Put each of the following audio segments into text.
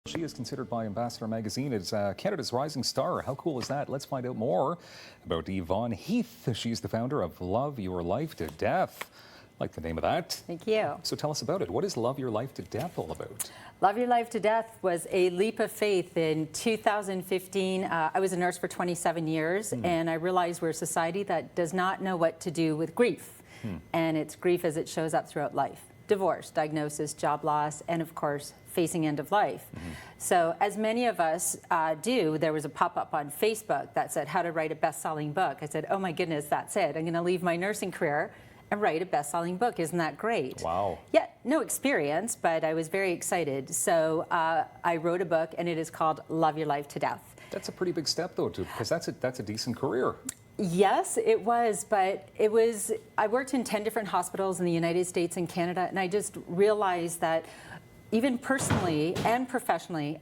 She is considered by Ambassador Magazine as Canada's rising star. How cool is that? Let's find out more about Yvonne Heath. She's the founder of Love Your Life to Death. I like the name of that. Thank you. So tell us about it. What is Love Your Life to Death all about? Love Your Life to Death was a leap of faith in 2015. I was a nurse for 27 years, and I realized we're a society that does not know what to do with grief. And it's grief as it shows up throughout life. Divorce, diagnosis, job loss, and of course, facing end of life. So as many of us do, there was a pop-up on Facebook that said how to write a best-selling book. I said, oh my goodness, that's it. I'm gonna leave my nursing career and write a best-selling book. Isn't that great? Wow. Yeah, no experience, but I was very excited. So I wrote a book, and it is called Love Your Life to Death. That's a pretty big step, though, too, because that's a decent career. Yes, it was, but it was, I worked in 10 different hospitals in the United States and Canada, and I just realized that even personally and professionally,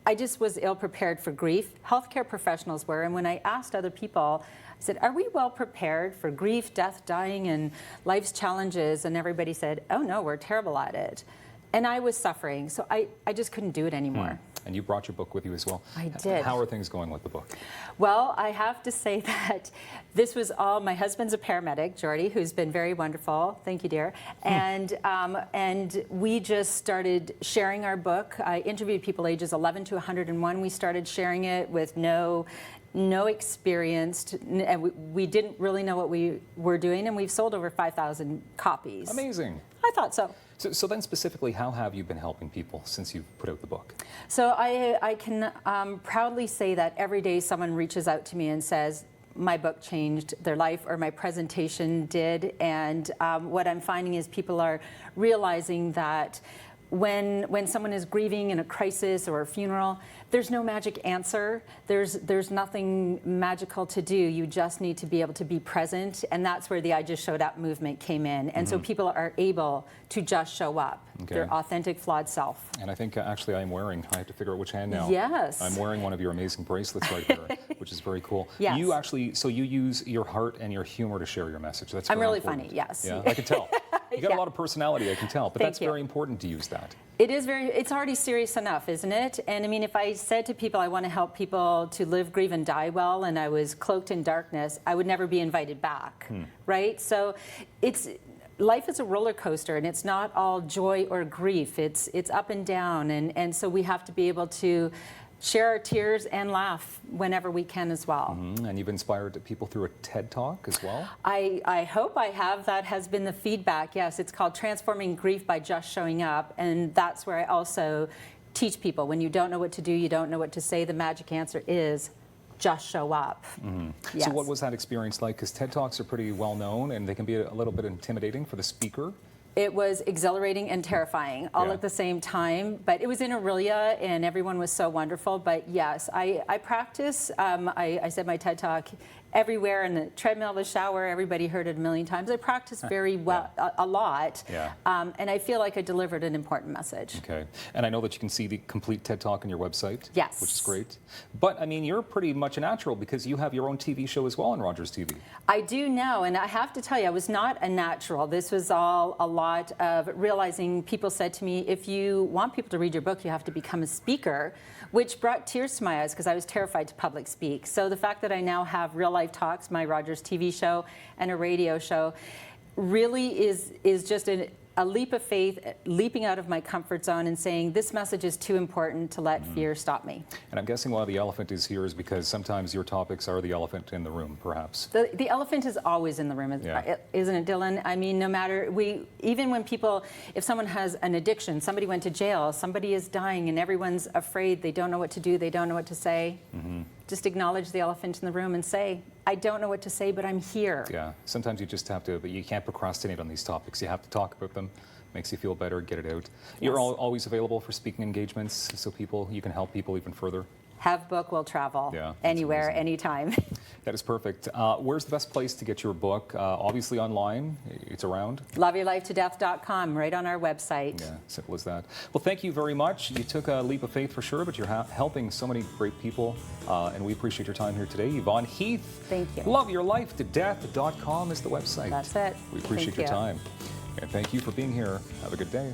I just was ill-prepared for grief. Healthcare professionals were, and when I asked other people, I said, are we well prepared for grief, death, dying, and life's challenges? And everybody said, oh no, we're terrible at it. And I was suffering, so I just couldn't do it anymore. And you brought your book with you as well. I did. How are things going with the book? Well, I have to say that this was all, my husband's a paramedic, Jordy, who's been very wonderful. Thank you, dear. And we just started sharing our book. I interviewed people ages 11 to 101. We started sharing it with no experience, and we didn't really know what we were doing, and we've sold over 5,000 copies. Amazing. I thought so. So then specifically, how have you been helping people since you've put out the book? So I can proudly say that every day someone reaches out to me and says, my book changed their life, or my presentation did. And what I'm finding is people are realizing that when someone is grieving in a crisis or a funeral, there's no magic answer. There's nothing magical to do. You just need to be able to be present, and that's where the I Just Showed Up movement came in. And so people are able to just show up, their authentic, flawed self. And I think actually I have to figure out which hand now. Yes. I'm wearing one of your amazing bracelets right here, which is very cool. Yes. You actually, so you use your heart and your humor to share your message. That's I'm really important. funny, yes. Yeah, I can tell. You got a lot of personality, I can tell, but that's you. very important to use that. It is it's already serious enough, isn't it? And I mean, if I said to people, I want to help people to live, grieve, and die well, and I was cloaked in darkness, I would never be invited back, right? So life is a roller coaster, and it's not all joy or grief. It's up and down, and so we have to be able to share our tears and laugh whenever we can as well. And you've inspired people through a TED Talk as well? I hope I have. That has been the feedback. Yes, it's called Transforming Grief by Just Showing Up, and that's where I also teach people, when you don't know what to do, you don't know what to say, the magic answer is just show up. Yes. So what was that experience like? Because TED Talks are pretty well known, and they can be a little bit intimidating for the speaker. It was exhilarating and terrifying all at the same time, but it was in Aurelia, and everyone was so wonderful. But yes, I practice. I said my TED Talk everywhere, in the treadmill, the shower, everybody heard it a million times. I practice very well, a lot, and I feel like I delivered an important message. Okay, and I know that you can see the complete TED Talk on your website, yes, which is great. But I mean, you're pretty much a natural because you have your own TV show as well on Rogers TV. I do now, and I have to tell you, I was not a natural. This was all a lot of realizing. People said to me, if you want people to read your book, you have to become a speaker, which brought tears to my eyes because I was terrified to public speak. So the fact that I now have Real Life Talks, my Rogers TV show, and a radio show, really is just a leap of faith, leaping out of my comfort zone and saying, this message is too important to let fear stop me. And I'm guessing why the elephant is here is because sometimes your topics are the elephant in the room, perhaps. The elephant is always in the room, isn't it, Dylan? I mean, no matter, even when people, if someone has an addiction, somebody went to jail, somebody is dying, and everyone's afraid, they don't know what to do, they don't know what to say. Just acknowledge the elephant in the room and say, I don't know what to say, but I'm here. Yeah, sometimes you just have to, but you can't procrastinate on these topics. You have to talk about them. Makes you feel better, get it out. Yes. You're always available for speaking engagements, so you can help people even further. Have book, will travel. Anywhere, anytime. That is perfect. Where's the best place to get your book? Obviously online, it's around. LoveYourLifeToDeath.com, right on our website. Yeah, simple as that. Well, thank you very much. You took a leap of faith for sure, but you're helping so many great people, and we appreciate your time here today. Yvonne Heath. Thank you. LoveYourLifeToDeath.com is the website. That's it. We appreciate your time. And thank you for being here. Have a good day.